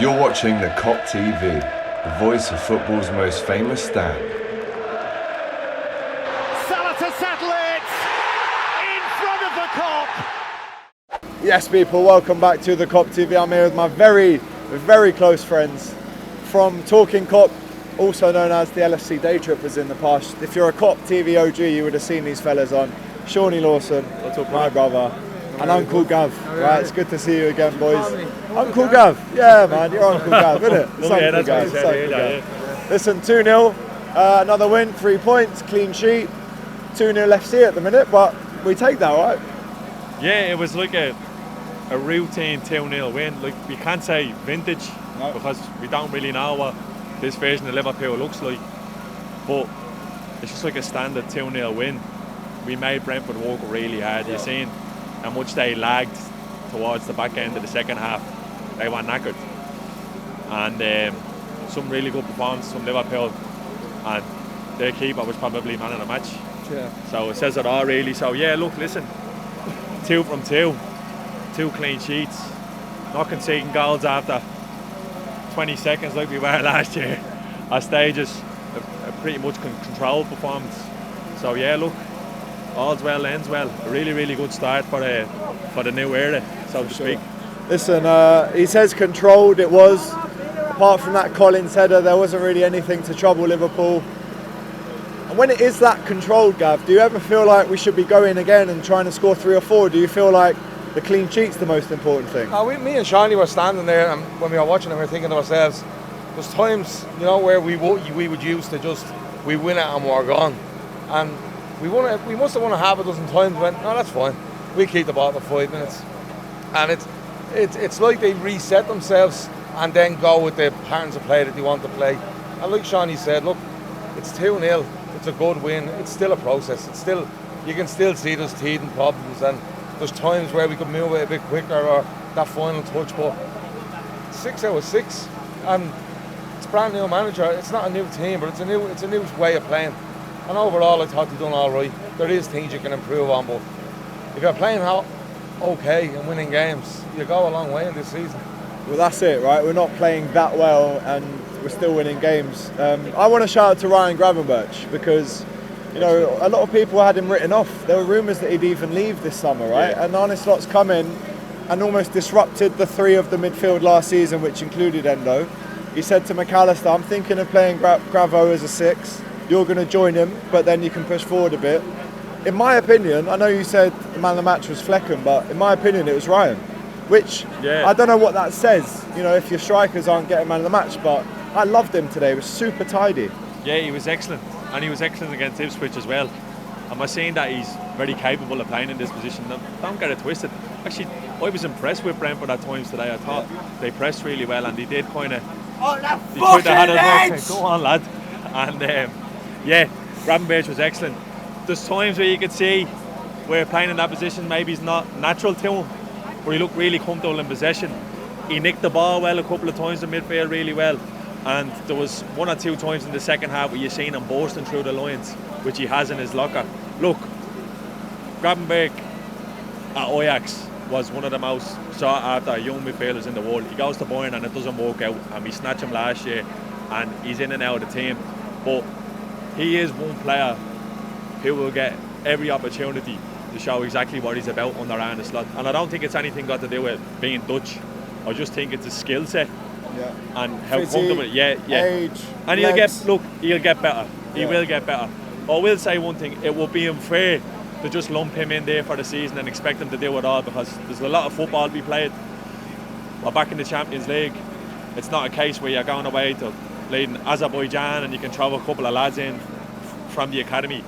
You're watching the Kop TV, the voice of football's most famous stand. Salah to settle it in front of the Kop. Yes, people, welcome back to the Kop TV. I'm here with my very close friends from Talking Kop, also known as the LFC Day Trippers in the past. If you're a Kop TV OG, you would have seen these fellas on. Seany Lawson, my brother, and Uncle Gav. Right, it's good to see you again, boys. Uncle Gav, yeah, man, you're Uncle Gav, isn't it? It's Uncle Gav. It's Uncle Gav. Listen, 2-0, another win, 3 points, clean sheet, 2-0 FC at the minute, but we take that, right? Yeah, it was like a routine 2-0 win. Like, we can't say vintage because we don't really know what this version of Liverpool looks like, but it's just like a standard 2-0 win. We made Brentford work really hard. You've seen how much they lagged towards the back end of the second half. They were knackered, and some really good performances from Liverpool, and their keeper was probably man of the match. Yeah. So it says it all, really. So yeah, look, listen, 2 from 2 clean sheets, not conceding goals after 20 seconds like we were last year. Our stages a pretty much controlled performance. So yeah, look, all's well ends well. A really good start for the new era, so to speak. Listen, he says controlled. It was, apart from that Collins header, there wasn't really anything to trouble Liverpool. And when it is that controlled, Gav, do you ever feel like we should be going again and trying to score 3 or 4? Do you feel like the clean sheet's the most important thing? Me and Seany were standing there, and when we were watching it, we were thinking to ourselves, there's times, you know, where we would use to just, we win it and we're gone. And we must have won a half a dozen times, went, no, that's fine, we keep the ball for 5 minutes. And it's like they reset themselves and then go with the patterns of play that they want to play. And like Seany said, look, it's 2-0, it's a good win, it's still a process, it's still, you can still see there's teething problems, and there's times where we could move it a bit quicker or that final touch, but 6 out of 6, and it's a brand new manager. It's not a new team, but it's a new way of playing. And overall, I thought they've done all right. There is things you can improve on, but if you're playing okay and winning games, you go a long way in this season. Well, that's it, right? We're not playing that well and we're still winning games. I want to shout out to Ryan Gravenberch because, you know, a lot of people had him written off. There were rumours that he'd even leave this summer, right? Yeah. And Arne Slot's come in and almost disrupted the 3 of the midfield last season, which included Endo. He said to McAllister, I'm thinking of playing Gravo as a 6. You're going to join him, but then you can push forward a bit. In my opinion, I know you said the man of the match was Flecken, but in my opinion, it was Ryan. Which, I don't know what that says, you know, if your strikers aren't getting man of the match, but I loved him today. He was super tidy. Yeah, he was excellent. And he was excellent against Ipswich as well. Am I saying that he's very capable of playing in this position? Don't get it twisted. Actually, I was impressed with Brentford at times today. I thought they pressed really well, and they did kind of... Oh, that fucking Go on, lad. And Gravenberch was excellent. There's times where you could see where playing in that position maybe is not natural to him, where he looked really comfortable in possession. He nicked the ball well a couple of times in midfield really well. And there was 1 or 2 times in the second half where you seen him bursting through the lines, which he has in his locker. Look, Gravenberch at Ajax was one of the most sought after young midfielders in the world. He goes to Bayern and it doesn't work out, and we snatched him last year and he's in and out of the team. But he is one player who will get every opportunity to show exactly what he's about under Arne Slot. And I don't think it's anything got to do with being Dutch. I just think it's a skill set. Yeah. And how comfortable, age, and he'll get better. He will get better. I will say one thing: it will be unfair to just lump him in there for the season and expect him to do it all, because there's a lot of football to be played. We're back in the Champions League. It's not a case where you're going away to play in Azerbaijan and you can throw a couple of lads in from the academy.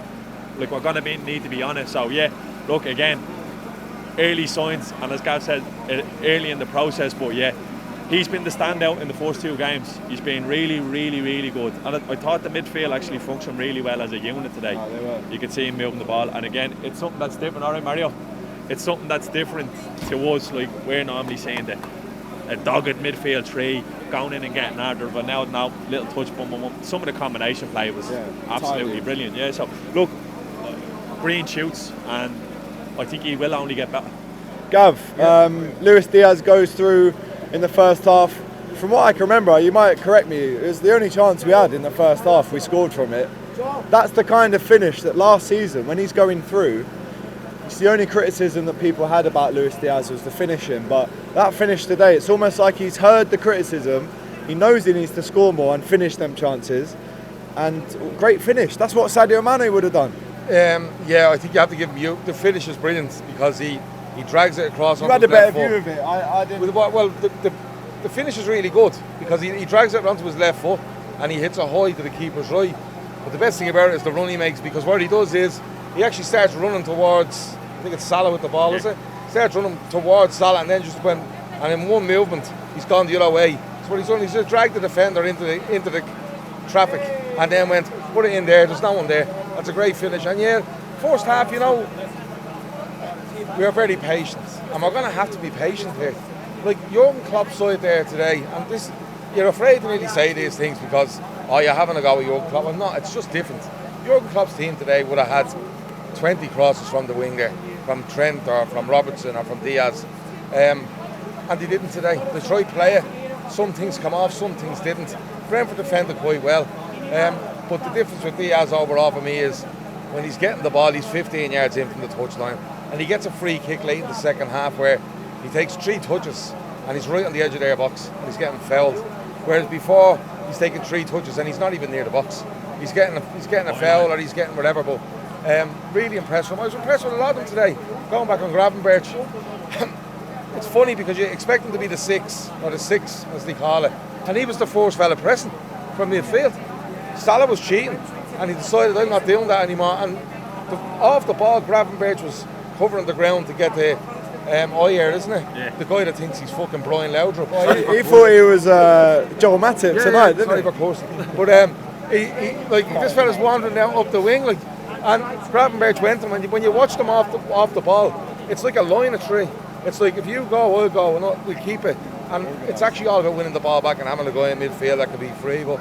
Like, we're going to need to be honest. So yeah, look, again, early signs, and as Gav said, early in the process, but yeah, he's been the standout in the first 2 games. He's been really good. And I thought the midfield actually functioned really well as a unit today. You could see him moving the ball. And again, it's something that's different. All right, Mario? It's something that's different to us. Like, we're normally saying that a dogged midfield 3, going in and getting after it. But now, little touch, boom. Some of the combination play was absolutely brilliant. Yeah, so, look, green shoots, and I think he will only get better. Gav, Luis Diaz goes through in the first half. from what I can remember, you might correct me, it was the only chance we had in the first half. We scored from it. That's the kind of finish that last season, when he's going through, it's the only criticism that people had about Luis Diaz was the finishing. But that finish today, it's almost like he's heard the criticism. He knows he needs to score more and finish them chances. And great finish. That's what Sadio Mane would have done. Yeah, I think you have to give him the finish is brilliant because he drags it across. You had a better view of it. I didn't. Well, the finish is really good because he drags it onto his left foot and he hits a high to the keeper's right. But the best thing about it is the run he makes, because what he does is he actually starts running towards, I think it's Salah with the ball, is it? Starts running towards Salah and then and in one movement he's gone the other way. So what he's done, he's just dragged the defender into the traffic and then went, put it in there, there's no one there. That's a great finish. And yeah, first half, we are very patient and we're going to have to be patient here. Like Jurgen Klopp's side there today, and this, you're afraid to really say these things because, you're having a go with Jurgen Klopp. I'm not, it's just different. Jurgen Klopp's team today would have had 20 crosses from the wing there, from Trent or from Robertson or from Diaz. And they didn't today. They tried play it. Some things come off, some things didn't. Brentford defended quite well. But the difference with Diaz overall for me is when he's getting the ball, he's 15 yards in from the touchline. And he gets a free kick late in the second half where he takes 3 touches and he's right on the edge of their box and he's getting fouled. Whereas before, he's taking 3 touches and he's not even near the box. He's getting a foul or he's getting whatever. But really impressed with him. I was impressed with a lot of them today. Going back on Gravenberch, it's funny because you expect him to be the 6 or the 6 as they call it, and he was the first fella pressing from midfield. Salah was cheating and he decided, I'm not doing that anymore. And off the ball, Gravenberch was covering the ground to get the Oyer, isn't it? Yeah. The guy that thinks he's fucking Brian Laudrup. He thought he was Joel Matip tonight, didn't he? But this fella's wandering down up the wing, and Gravenberch went to him. When you watch them off the ball, it's like a line of 3. It's like if you go, I'll go, and we'll keep it. And it's actually all about winning the ball back and having a guy in midfield that could be free. But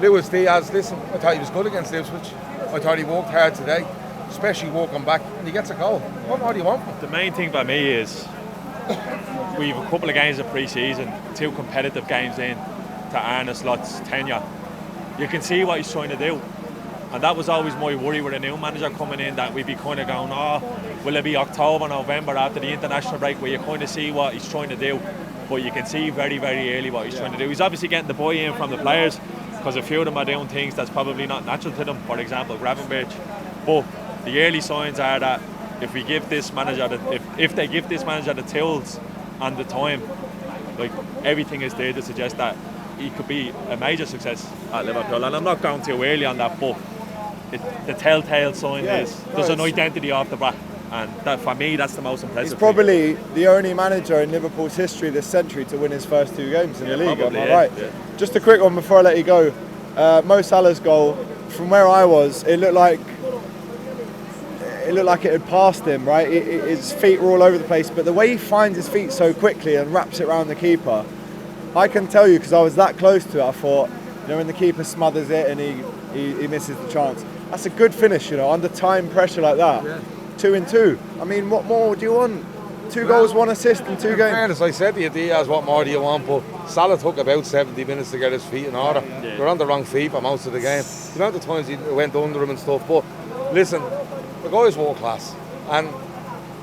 Luis Diaz, listen, I thought he was good against Ipswich. I thought he worked hard today, especially walking back, and he gets a goal. What more do you want? The main thing by me is we have a couple of games of pre-season, 2 competitive games in to Arne Slot's tenure. You can see what he's trying to do. And that was always my worry with a new manager coming in, that we'd be kind of going, will it be October, November after the international break where you kind of see what he's trying to do. But you can see very, very early what he's trying to do. He's obviously getting the buy-in from the players because a few of them are doing things that's probably not natural to them. For example, Gravenberch. But the early signs are that if we give this manager, if they give this manager the tools and the time, everything is there to suggest that he could be a major success at Liverpool. And I'm not going too early on that, but the telltale sign is there's an identity off the back, and that for me that's the most impressive. He's probably the only manager in Liverpool's history this century to win his first 2 games in the league. Am I right? Yeah. Just a quick one before I let you go. Mo Salah's goal, from where I was, it looked like it had passed him. Right, his feet were all over the place, but the way he finds his feet so quickly and wraps it around the keeper, I can tell you because I was that close to it. I thought, when the keeper smothers it and he misses the chance. That's a good finish, under time pressure like that. Yeah. 2 and 2. I mean, what more do you want? 2 goals, 1 assist in 2 games. Fairness, I said to you, Diaz, what more do you want? But Salah took about 70 minutes to get his feet in order. Yeah. They're on the wrong feet for most of the game. The amount of times he went under him and stuff. But listen, the guy's world class. And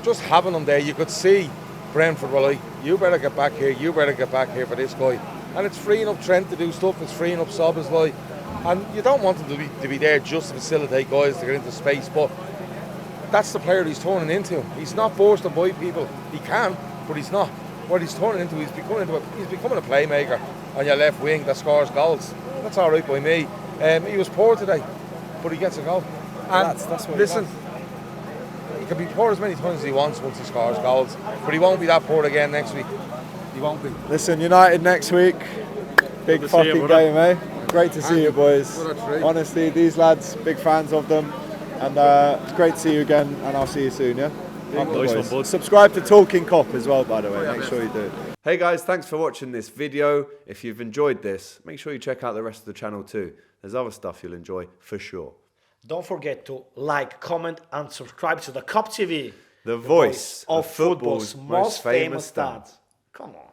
just having him there, you could see Brentford were like, you better get back here, for this guy. And it's freeing up Trent to do stuff, it's freeing up Szoboszlai. And you don't want him to be there just to facilitate guys to get into space, but that's the player he's turning into. He's not bursting by people. He can, but he's not. What he's turning into, he's becoming a playmaker on your left wing that scores goals. That's all right by me. He was poor today, but he gets a goal. And that's what listen, he can be poor as many times as he wants once he scores goals, but he won't be that poor again next week. He won't be. Listen, United next week. Big fucking game, eh? Great to see you, boys. Honestly, these lads, big fans of them. And it's great to see you again, and I'll see you soon, yeah? Nice one, subscribe to Talking Kop as well, by the way. Make sure you do. Hey guys, thanks for watching this video. If you've enjoyed this, make sure you check out the rest of the channel too. There's other stuff you'll enjoy for sure. Don't forget to like, comment and subscribe to the Kop TV. The voice of football's most famous dads. Come on.